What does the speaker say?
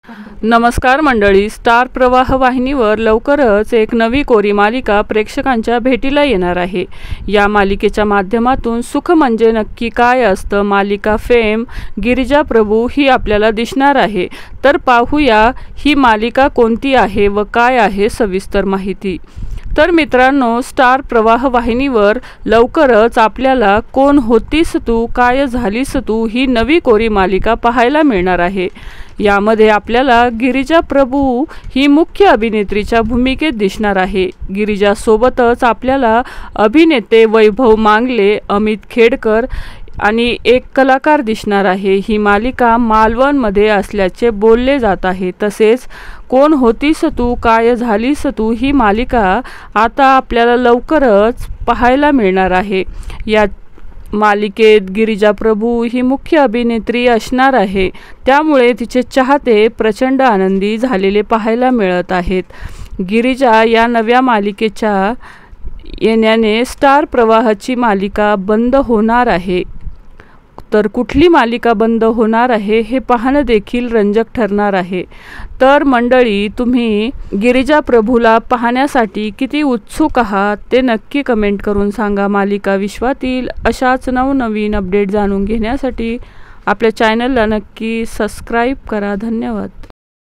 नमस्कार मंडळी, स्टार प्रवाह वाहिनीवर लवकरच एक नवी कोरी मालिका प्रेक्षकांच्या भेटीला येणार आहे। या मालिकेच्या माध्यमातून सुख म्हणजे नक्की काय असतं मालिका फेम गिरिजा प्रभू ही आपल्याला दिसणार आहे। तर पाहूया ही मालिका कोणती आहे व काय आहे सविस्तर माहिती। तर मित्रांनो, स्टार प्रवाह वाहिनीवर लवकरच आपल्याला कोण होतीस तू काय झालीस तू ही नवी कोरी मालिका पाहायला मिळणार आहे। यामध्ये आपल्याला गिरिजा प्रभू ही मुख्य अभिनेत्रीच्या भूमिकेत दिसणार आहे। गिरिजा सोबतच आपल्याला अभिनेते वैभव मांगले, अमित खेडकर आणि एक कलाकार दिसणार आहे। ही मालिका मालवणमध्ये असल्याचे बोलले जात आहे। तसेच कोण होतीस तू काय झालीस तू ही मालिका आता आपल्याला लवकरच पाहायला मिळणार आहे। या मालिकेत गिरिजा प्रभू ही मुख्य अभिनेत्री असणार आहे, त्यामुळे तिचे चाहते प्रचंड आनंदी झालेले पाहायला मिळत आहेत। गिरिजा या नव्या मालिकेच्या येण्याने स्टार प्रवाहाची मालिका बंद होणार आहे। तर कुठली मालिका बंद होणार आहे हे पाहणं देखील रंजक ठरणार आहे। तर मंडळी, तुम्ही गिरिजा प्रभूला पाहण्यासाठी किती उत्सुक आहात ते नक्की कमेंट करून सांगा। मालिका विश्वातील अशाच नवनवीन अपडेट जाणून घेण्यासाठी आपल्या चॅनलला नक्की सबस्क्राईब करा। धन्यवाद।